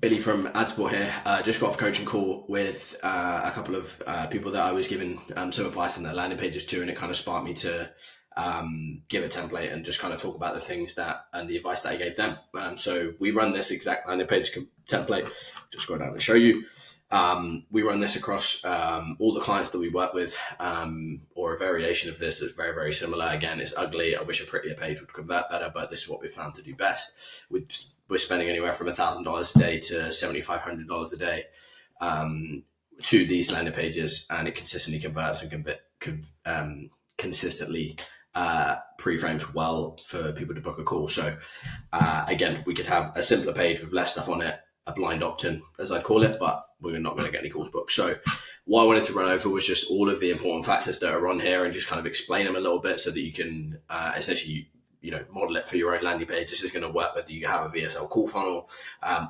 Billy from AdSport here. Just got off a coaching call with a couple of people that I was giving some advice on their landing pages to, and it kind of sparked me to give a template and just kind of talk about the things that and the advice that I gave them. So we run this exact landing page template. Just go down and show you. We run this across all the clients that we work with, or a variation of this that's very, very similar. Again, it's ugly. I wish a prettier page would convert better, but this is what we found to do best. We're spending anywhere from $1,000 a day to $7,500 a day to these landing pages, and it consistently converts and consistently pre-frames well for people to book a call. So again, we could have a simpler page with less stuff on it, a blind opt-in, as I'd call it, but we're not going to get any calls booked. So what I wanted to run over was just all of the important factors that are on here and just kind of explain them a little bit so that you can essentially, model it for your own landing page. This is going to work whether you have a VSL call funnel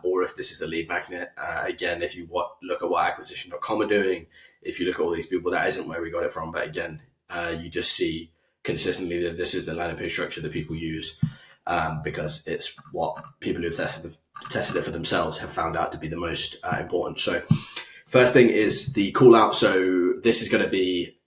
or if this is a lead magnet. Again, if you look at what acquisition.com are doing, if you look at all these people, that isn't where we got it from. But again, you just see consistently that this is the landing page structure that people use because it's what people who've tested it for themselves have found out to be the most important. So first thing is the call out. So this is going to be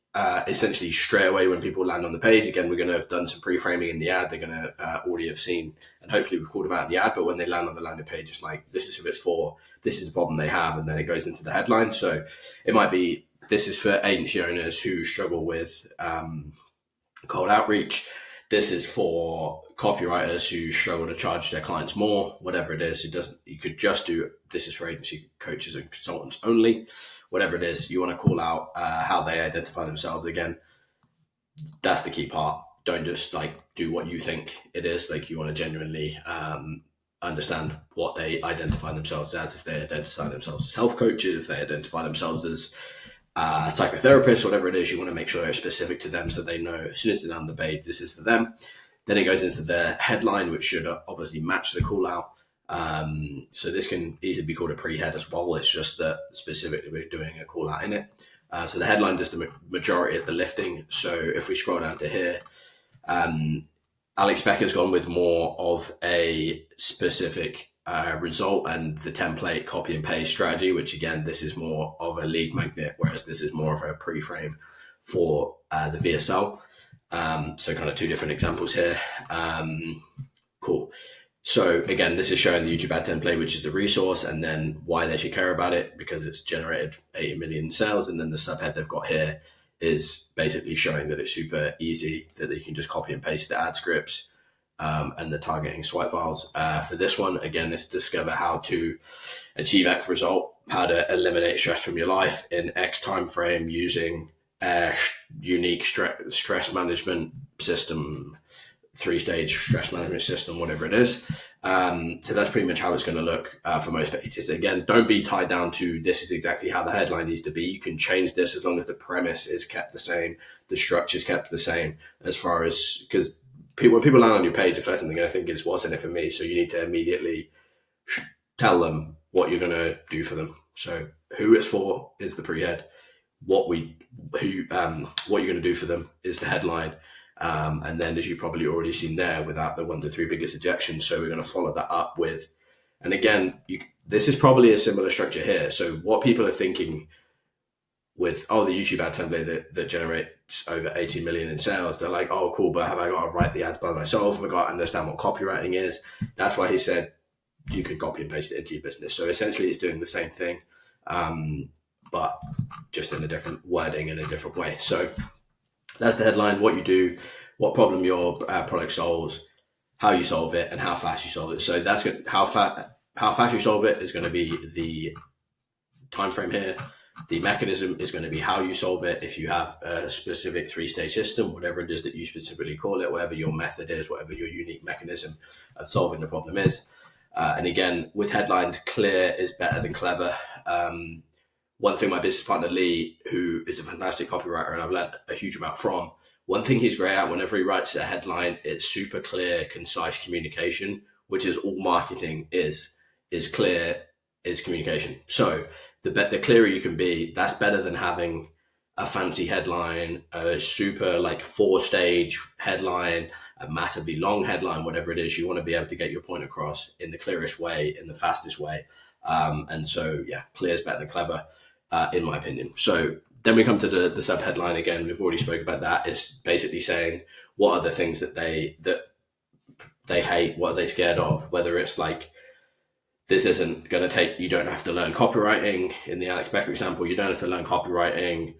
essentially straight away when people land on the page. Again, we're going to have done some pre-framing in the ad. They're going to already have seen, and hopefully we've called them out in the ad, but when they land on the landing page, it's like, this is who it's for, this is the problem they have, and then it goes into the headline. So it might be, this is for agency owners who struggle with cold outreach. This is for copywriters who struggle to charge their clients more, whatever it is. You could just do, this is for agency coaches and consultants only. Whatever it is, you want to call out how they identify themselves. Again, that's the key part. Don't just do what you think it is. You want to genuinely understand what they identify themselves as. If they identify themselves as health coaches, if they identify themselves as psychotherapists, whatever it is, you want to make sure it's specific to them so they know as soon as they're down the page, this is for them. Then it goes into the headline, which should obviously match the call out. So this can easily be called a pre-head as well. It's just that specifically we're doing a call out in it. So the headline does the majority of the lifting. So if we scroll down to here, Alex Becker's gone with more of a specific result and the template copy and paste strategy, which again, this is more of a lead magnet, whereas this is more of a pre-frame for the VSL. So kind of two different examples here. Cool. So again, this is showing the YouTube ad template, which is the resource, and then why they should care about it, because it's generated 80 million sales. And then the subhead they've got here is basically showing that it's super easy, that you can just copy and paste the ad scripts and the targeting swipe files. For this one, again, it's discover how to achieve X result, how to eliminate stress from your life in X time frame using a unique stress management system, 3-stage stress management system, whatever it is. So that's pretty much how it's going to look for most pages. Again, don't be tied down to this is exactly how the headline needs to be. You can change this as long as the premise is kept the same, the structure is kept the same, as far as, because when people land on your page, the first thing they're going to think is, what's in it for me? So you need to immediately tell them what you're going to do for them. So who it's for is the pre-head. What you're going to do for them is the headline. And then, as you've probably already seen there, without the 1 to 3 biggest ejections. So we're going to follow that up with, and again, this is probably a similar structure here. So what people are thinking with, the YouTube ad template that generates over 80 million in sales, they're like, oh, cool, but have I got to write the ads by myself? Have I got to understand what copywriting is? That's why he said you can copy and paste it into your business. So essentially it's doing the same thing, but just in a different wording in a different way. So that's the headline, what you do, what problem your product solves, how you solve it, and how fast you solve it. So that's good. How fast you solve it is going to be the time frame here. The mechanism is going to be how you solve it. If you have a specific 3-stage system, whatever it is that you specifically call it, whatever your method is, whatever your unique mechanism of solving the problem is. And again, with headlines, clear is better than clever. One thing my business partner, Lee, who is a fantastic copywriter and I've learned a huge amount from, one thing he's great at, whenever he writes a headline, it's super clear, concise communication, which is all marketing is clear, is communication. So the clearer you can be, that's better than having a fancy headline, a super like 4-stage headline, a massively long headline, whatever it is. You want to be able to get your point across in the clearest way, in the fastest way. And so, yeah, clear is better than clever, in my opinion. So then we come to the sub headline again. We've already spoke about that. It's basically saying what are the things that they hate, what are they scared of, whether it's like, this isn't going to take, you don't have to learn copywriting. In the Alex Becker example, you don't have to learn copywriting,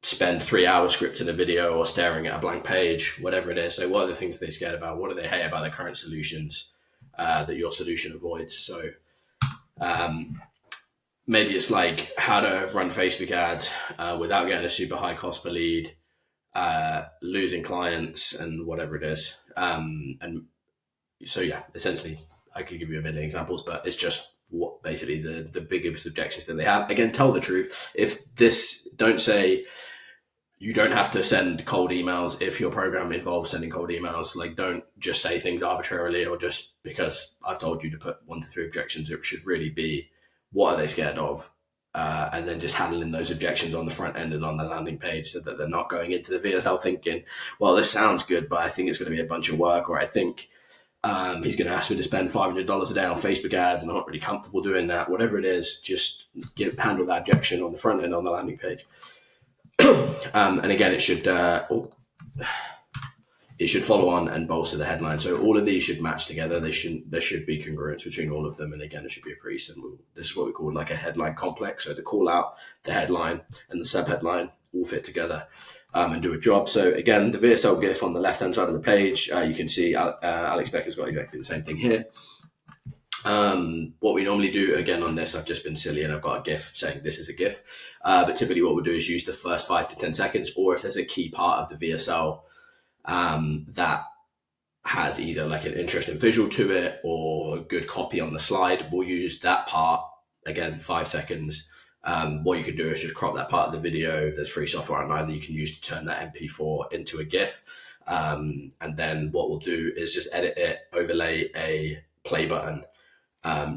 spend 3 hours scripting a video or staring at a blank page, whatever it is. So what are the things they're scared about? What do they hate about their current solutions that your solution avoids? So maybe it's like how to run Facebook ads without getting a super high cost per lead, losing clients, and whatever it is. And so, yeah, essentially, I could give you a million examples, but it's just what basically the biggest objections that they have. Again, tell the truth. Don't say you don't have to send cold emails if your program involves sending cold emails. Like, don't just say things arbitrarily or just because I've told you to put 1 to 3 objections. It should really be, what are they scared of? And then just handling those objections on the front end and on the landing page so that they're not going into the VSL thinking, well, this sounds good, but I think it's going to be a bunch of work, or I think he's going to ask me to spend $500 a day on Facebook ads and I'm not really comfortable doing that. Whatever it is, just handle that objection on the front end on the landing page. And again, it should follow on and bolster the headline. So all of these should match together. There should be congruence between all of them. And again, it should be a pretty simple. This is what we call like a headline complex. So the call out, the headline, and the sub headline all fit together and do a job. So again, the VSL GIF on the left-hand side of the page, you can see Alex Becker's got exactly the same thing here. What we normally do, again on this, I've just been silly and I've got a GIF saying this is a GIF. But typically what we'll do is use the first 5 to 10 seconds, or if there's a key part of the VSL that has either like an interesting visual to it or good copy on the slide, we'll use that part, again, 5 seconds. What you can do is just crop that part of the video. There's free software online that you can use to turn that MP4 into a GIF. And then what we'll do is just edit it, overlay a play button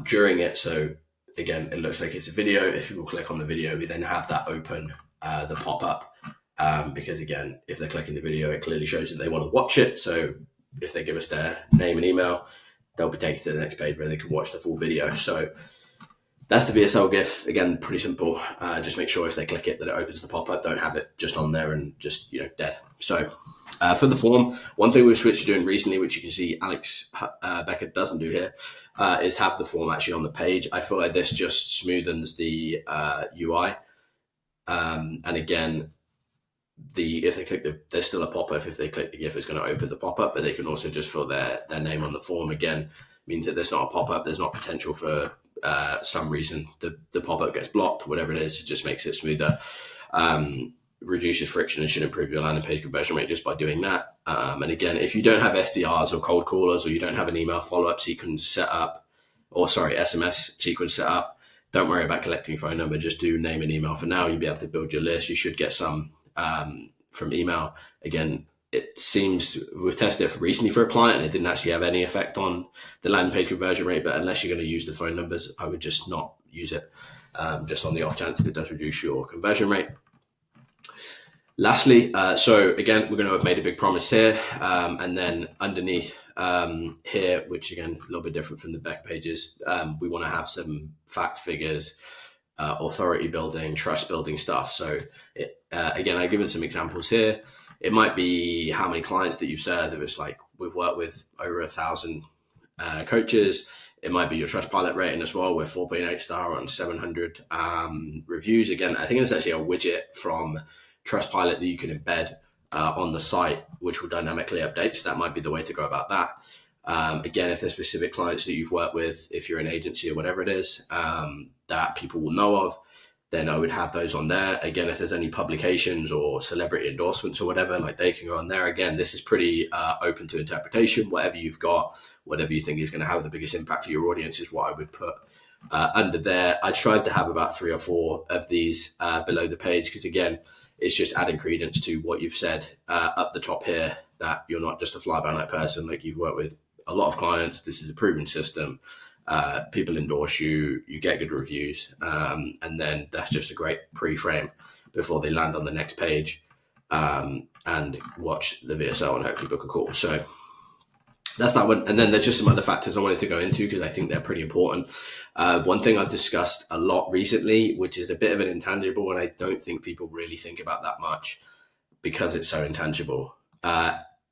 during it. So again, it looks like it's a video. If people click on the video, we then have that open, the pop-up. Because again, if they're clicking the video, it clearly shows that they want to watch it. So if they give us their name and email, they'll be taken to the next page where they can watch the full video. So that's the VSL GIF. Again, pretty simple. Just make sure if they click it that it opens the pop-up. Don't have it just on there and just, dead. So for the form, one thing we've switched to doing recently, which you can see Alex Becker doesn't do here, is have the form actually on the page. I feel like this just smoothens the UI. And again, if they click there's still a pop-up. If they click the GIF, it's going to open the pop-up, but they can also just fill their name on the form. Again, means that there's not a pop-up. There's not potential for some reason the pop-up gets blocked, whatever it is. It just makes it smoother, reduces friction, and should improve your landing page conversion rate just by doing that. And again, if you don't have SDRs or cold callers, or you don't have an email follow-up sequence set up, SMS sequence set up, don't worry about collecting phone number. Just do name and email for now. You'll be able to build your list. You should get some from email. Again, it seems we've tested it recently for a client and it didn't actually have any effect on the landing page conversion rate, but unless you're going to use the phone numbers, I would just not use it, just on the off chance that it does reduce your conversion rate. Lastly, so again, we're going to have made a big promise here, and then underneath here, which again, a little bit different from the back pages, we want to have some fact figures, authority building, trust building stuff. So again, I've given some examples here. It might be how many clients that you've served. If it's like we've worked with over 1,000 coaches, it might be your Trustpilot rating as well. We're 4.8 star on 700 reviews. Again, I think there's actually a widget from Trustpilot that you can embed on the site, which will dynamically update. So that might be the way to go about that. Again, if there's specific clients that you've worked with, if you're an agency or whatever it is, that people will know of, then I would have those on there. Again, if there's any publications or celebrity endorsements or whatever, like they can go on there. Again, this is pretty open to interpretation. Whatever you've got, whatever you think is going to have the biggest impact for your audience is what I would put under there. I tried to have about 3 or 4 of these below the page because, again, it's just adding credence to what you've said up the top here, that you're not just a fly-by-night person. Like, you've worked with a lot of clients. This is a proven system. People endorse you, you get good reviews, and then that's just a great pre-frame before they land on the next page and watch the VSL and hopefully book a call. So that's that one. And then there's just some other factors I wanted to go into because I think they're pretty important. One thing I've discussed a lot recently, which is a bit of an intangible, and I don't think people really think about that much because it's so intangible,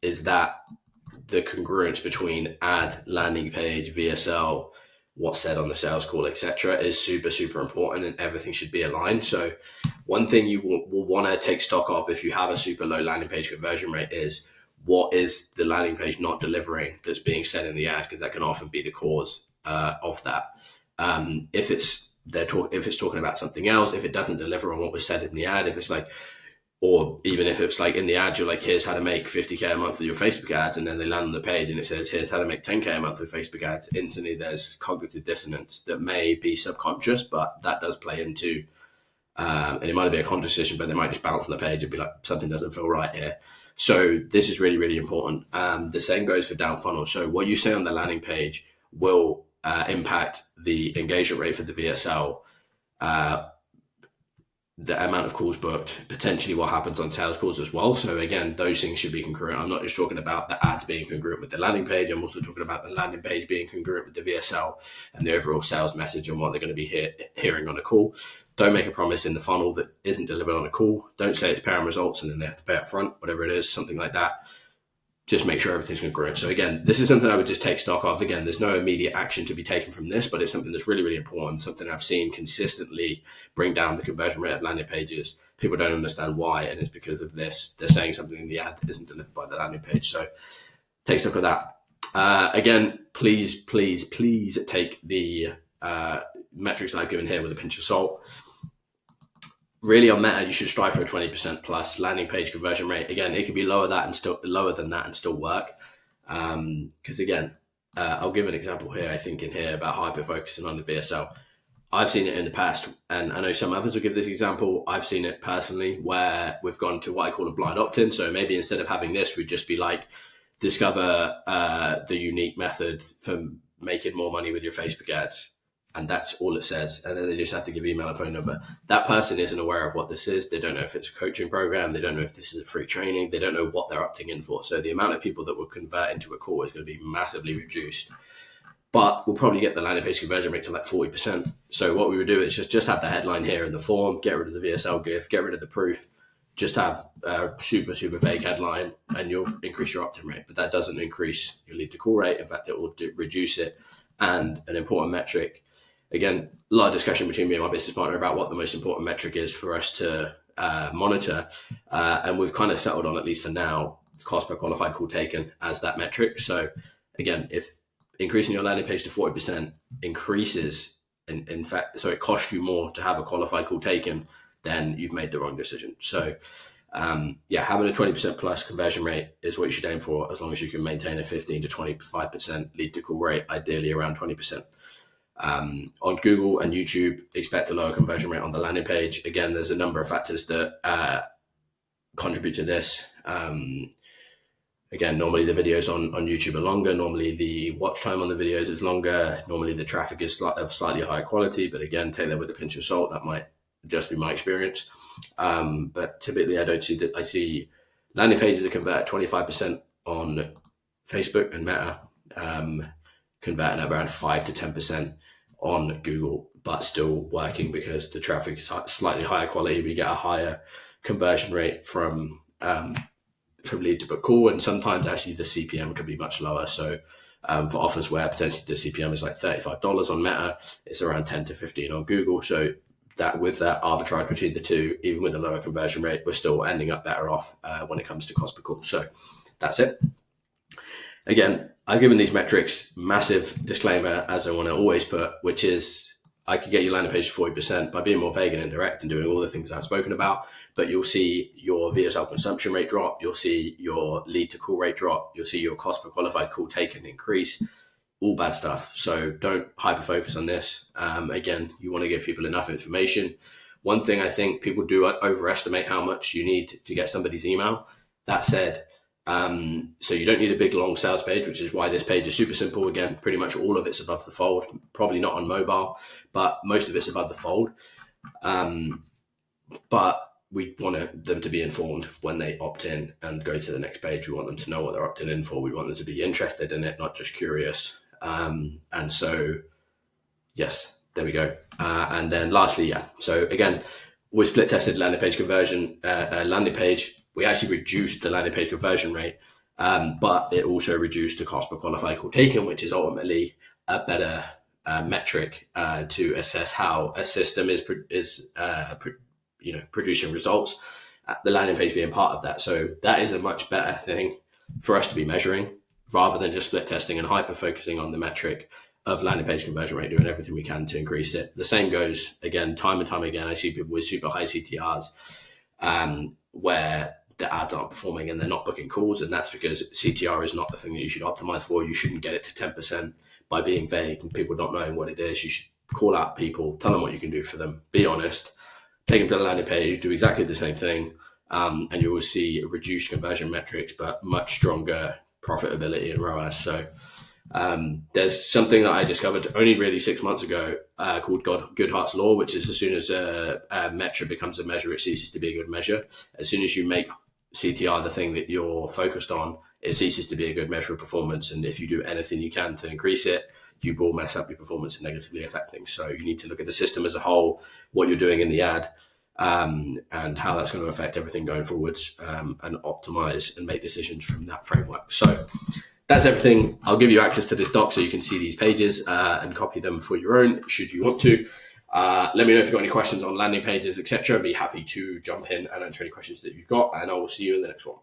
is that the congruence between ad, landing page, VSL, what's said on the sales call, etc., is super, super important, and everything should be aligned. So one thing you will want to take stock of if you have a super low landing page conversion rate is what is the landing page not delivering that's being said in the ad, because that can often be the cause of that. If it's talking about something else, if it doesn't deliver on what was said in the ad, if it's like, or even if it's like in the ad, you're like, here's how to make 50K a month with your Facebook ads. And then they land on the page and it says, here's how to make 10K a month with Facebook ads. Instantly, there's cognitive dissonance that may be subconscious, but that does play into, and it might be a conscious decision, but they might just bounce on the page and be like, something doesn't feel right here. So this is really, really important. The same goes for down funnel. So what you say on the landing page will impact the engagement rate for the VSL, the amount of calls booked, potentially what happens on sales calls as well. So again, those things should be congruent. I'm not just talking about the ads being congruent with the landing page. I'm also talking about the landing page being congruent with the VSL and the overall sales message and what they're going to be hearing on a call. Don't make a promise in the funnel that isn't delivered on a call. Don't say it's paying results and then they have to pay up front, whatever it is, something like that. Just make sure everything's congruent. So again, this is something I would just take stock of. Again, there's no immediate action to be taken from this, but it's something that's really, really important, something I've seen consistently bring down the conversion rate of landing pages. People don't understand why, and it's because of this. They're saying something in the ad that isn't delivered by the landing page. So take stock of that. Again, please take the metrics I've given here with a pinch of salt. Really on Meta, you should strive for a 20% plus landing page conversion rate. Again, it could be lower than that and still work. Because again, I'll give an example here. I think in here about hyper focusing on the VSL. I've seen it in the past, and I know some others will give this example. I've seen it personally where we've gone to what I call a blind opt-in. So maybe instead of having this, we'd just be like, discover the unique method for making more money with your Facebook ads. And that's all it says. And then they just have to give email and phone number. That person isn't aware of what this is. They don't know if it's a coaching program. They don't know if this is a free training. They don't know what they're opting in for. So the amount of people that will convert into a call is going to be massively reduced. But we'll probably get the landing page conversion rate to like 40%. So what we would do is just have the headline here in the form, get rid of the VSL GIF, get rid of the proof, just have a super, super vague headline and you'll increase your opt-in rate. But that doesn't increase your lead to call rate. In fact, it will reduce it. And an important metric, again, a lot of discussion between me and my business partner about what the most important metric is for us to monitor. And we've kind of settled on, at least for now, cost per qualified call taken as that metric. So again, if increasing your landing page to 40% increases, in fact, so it costs you more to have a qualified call taken, then you've made the wrong decision. So having a 20% plus conversion rate is what you should aim for, as long as you can maintain a 15 to 25% lead to call rate, ideally around 20%. On Google and YouTube, expect a lower conversion rate on the landing page. Again, there's a number of factors that contribute to this. Again, normally the videos on YouTube are longer. Normally the watch time on the videos is longer. Normally the traffic is of slightly higher quality, but again, take that with a pinch of salt. That might just be my experience. But typically I don't see that. I see landing pages that convert 25% on Facebook and Meta, converting at around 5 to 10% on Google, but still working because the traffic is slightly higher quality. We get a higher conversion rate from lead to book call, and sometimes actually the CPM can be much lower. So for offers where potentially the CPM is like $35 on Meta, it's around 10 to 15 on Google. So that with that arbitrage between the two, even with a lower conversion rate, we're still ending up better off when it comes to cost per call. So that's it. Again, I've given these metrics massive disclaimer, as I want to always put, which is I could get your landing page to 40% by being more vague and indirect and doing all the things I've spoken about, but you'll see your VSL consumption rate drop, you'll see your lead to call rate drop, you'll see your cost per qualified call taken increase, all bad stuff. So don't hyper focus on this. Again, you want to give people enough information. One thing I think people do overestimate how much you need to get somebody's email. That said, so you don't need a big long sales page, which is why this page is super simple. Again, pretty much all of it's above the fold, probably not on mobile, but most of it's above the fold. But we want them to be informed when they opt in and go to the next page. We want them to know what they're opting in for. We want them to be interested in it, not just curious. And so, yes, there we go. And then lastly, so again, we split tested landing page conversion, landing page. We actually reduced the landing page conversion rate, but it also reduced the cost per qualified call taken, which is ultimately a better metric to assess how a system is producing results. The landing page being part of that. So that is a much better thing for us to be measuring, rather than just split testing and hyper focusing on the metric of landing page conversion rate, doing everything we can to increase it. The same goes, again, time and time again, I see people with super high CTRs where the ads aren't performing and they're not booking calls. And that's because CTR is not the thing that you should optimize for. You shouldn't get it to 10% by being vague and people not knowing what it is. You should call out people, tell them what you can do for them, be honest, take them to the landing page, do exactly the same thing, and you will see reduced conversion metrics, but much stronger profitability and ROAS. So there's something that I discovered only really 6 months ago called Goodhart's Law, which is as soon as a metric becomes a measure, it ceases to be a good measure. As soon as you make CTR the thing that you're focused on, it ceases to be a good measure of performance. And if you do anything you can to increase it, you will mess up your performance and negatively affect things. So you need to look at the system as a whole, what you're doing in the ad, and how that's going to affect everything going forwards, and optimize and make decisions from that framework. So that's everything. I'll give you access to this doc so you can see these pages and copy them for your own, should you want to. Let me know if you've got any questions on landing pages, etc. I'd be happy to jump in and answer any questions that you've got, and I will see you in the next one.